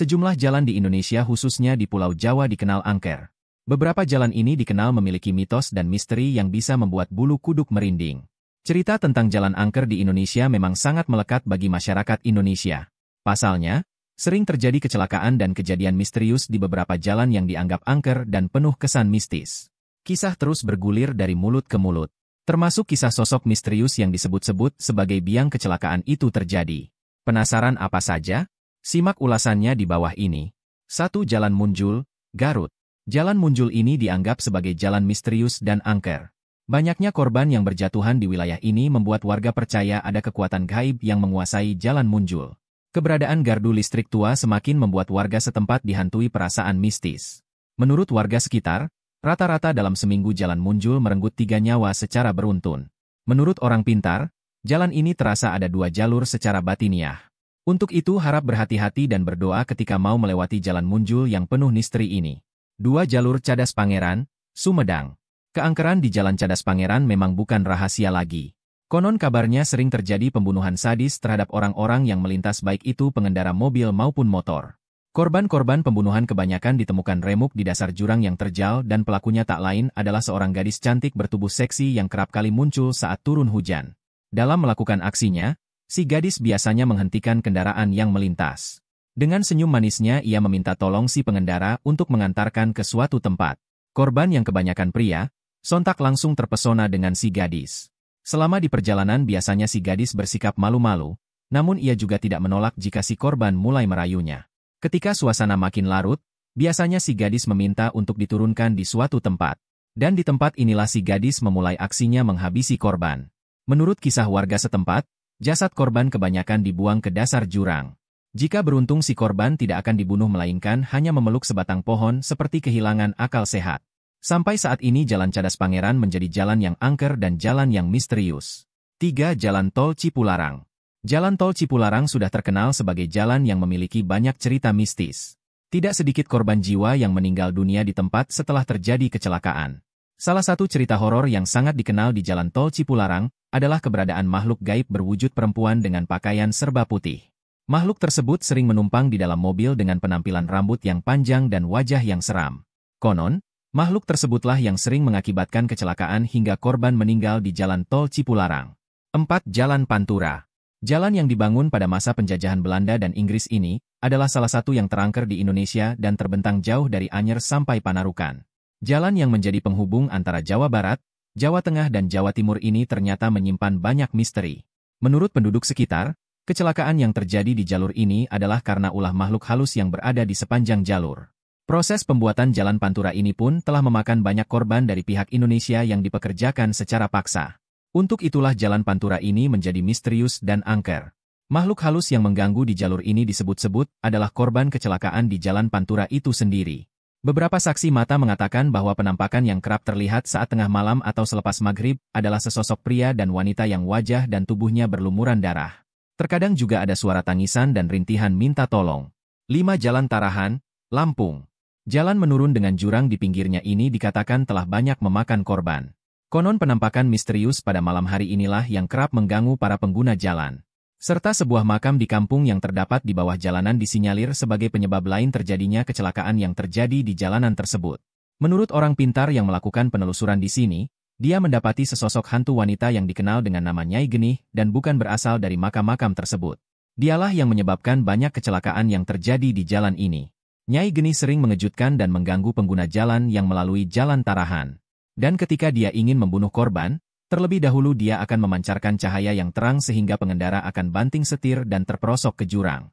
Sejumlah jalan di Indonesia khususnya di Pulau Jawa dikenal angker. Beberapa jalan ini dikenal memiliki mitos dan misteri yang bisa membuat bulu kuduk merinding. Cerita tentang jalan angker di Indonesia memang sangat melekat bagi masyarakat Indonesia. Pasalnya, sering terjadi kecelakaan dan kejadian misterius di beberapa jalan yang dianggap angker dan penuh kesan mistis. Kisah terus bergulir dari mulut ke mulut, termasuk kisah sosok misterius yang disebut-sebut sebagai biang kecelakaan itu terjadi. Penasaran apa saja? Simak ulasannya di bawah ini. 1. Jalan Munjul, Garut. Jalan Munjul ini dianggap sebagai jalan misterius dan angker. Banyaknya korban yang berjatuhan di wilayah ini membuat warga percaya ada kekuatan gaib yang menguasai Jalan Munjul. Keberadaan gardu listrik tua semakin membuat warga setempat dihantui perasaan mistis. Menurut warga sekitar, rata-rata dalam seminggu Jalan Munjul merenggut 3 nyawa secara beruntun. Menurut orang pintar, jalan ini terasa ada 2 jalur secara batiniah. Untuk itu harap berhati-hati dan berdoa ketika mau melewati Jalan Munjul yang penuh misteri ini. 2 jalur Cadas Pangeran, Sumedang. Keangkeran di Jalan Cadas Pangeran memang bukan rahasia lagi. Konon kabarnya sering terjadi pembunuhan sadis terhadap orang-orang yang melintas baik itu pengendara mobil maupun motor. Korban-korban pembunuhan kebanyakan ditemukan remuk di dasar jurang yang terjal dan pelakunya tak lain adalah seorang gadis cantik bertubuh seksi yang kerap kali muncul saat turun hujan. Dalam melakukan aksinya, si gadis biasanya menghentikan kendaraan yang melintas. Dengan senyum manisnya ia meminta tolong si pengendara untuk mengantarkan ke suatu tempat. Korban yang kebanyakan pria, sontak langsung terpesona dengan si gadis. Selama di perjalanan biasanya si gadis bersikap malu-malu, namun ia juga tidak menolak jika si korban mulai merayunya. Ketika suasana makin larut, biasanya si gadis meminta untuk diturunkan di suatu tempat. Dan di tempat inilah si gadis memulai aksinya menghabisi korban. Menurut kisah warga setempat, jasad korban kebanyakan dibuang ke dasar jurang. Jika beruntung si korban tidak akan dibunuh melainkan hanya memeluk sebatang pohon seperti kehilangan akal sehat. Sampai saat ini Jalan Cadas Pangeran menjadi jalan yang angker dan jalan yang misterius. 3. Jalan Tol Cipularang. Jalan Tol Cipularang sudah terkenal sebagai jalan yang memiliki banyak cerita mistis. Tidak sedikit korban jiwa yang meninggal dunia di tempat setelah terjadi kecelakaan. Salah satu cerita horor yang sangat dikenal di Jalan Tol Cipularang adalah keberadaan makhluk gaib berwujud perempuan dengan pakaian serba putih. Makhluk tersebut sering menumpang di dalam mobil dengan penampilan rambut yang panjang dan wajah yang seram. Konon, makhluk tersebutlah yang sering mengakibatkan kecelakaan hingga korban meninggal di Jalan Tol Cipularang. 4. Jalan Pantura. Jalan yang dibangun pada masa penjajahan Belanda dan Inggris ini adalah salah satu yang terangker di Indonesia dan terbentang jauh dari Anyer sampai Panarukan. Jalan yang menjadi penghubung antara Jawa Barat, Jawa Tengah dan Jawa Timur ini ternyata menyimpan banyak misteri. Menurut penduduk sekitar, kecelakaan yang terjadi di jalur ini adalah karena ulah makhluk halus yang berada di sepanjang jalur. Proses pembuatan Jalan Pantura ini pun telah memakan banyak korban dari pihak Indonesia yang dipekerjakan secara paksa. Untuk itulah Jalan Pantura ini menjadi misterius dan angker. Makhluk halus yang mengganggu di jalur ini disebut-sebut adalah korban kecelakaan di Jalan Pantura itu sendiri. Beberapa saksi mata mengatakan bahwa penampakan yang kerap terlihat saat tengah malam atau selepas maghrib adalah sesosok pria dan wanita yang wajah dan tubuhnya berlumuran darah. Terkadang juga ada suara tangisan dan rintihan minta tolong. 5. Jalan Tarahan, Lampung. Jalan menurun dengan jurang di pinggirnya ini dikatakan telah banyak memakan korban. Konon penampakan misterius pada malam hari inilah yang kerap mengganggu para pengguna jalan. Serta sebuah makam di kampung yang terdapat di bawah jalanan disinyalir sebagai penyebab lain terjadinya kecelakaan yang terjadi di jalanan tersebut. Menurut orang pintar yang melakukan penelusuran di sini, dia mendapati sesosok hantu wanita yang dikenal dengan nama Nyai Genih dan bukan berasal dari makam-makam tersebut. Dialah yang menyebabkan banyak kecelakaan yang terjadi di jalan ini. Nyai Genih sering mengejutkan dan mengganggu pengguna jalan yang melalui Jalan Tarahan. Dan ketika dia ingin membunuh korban, terlebih dahulu dia akan memancarkan cahaya yang terang sehingga pengendara akan banting setir dan terperosok ke jurang.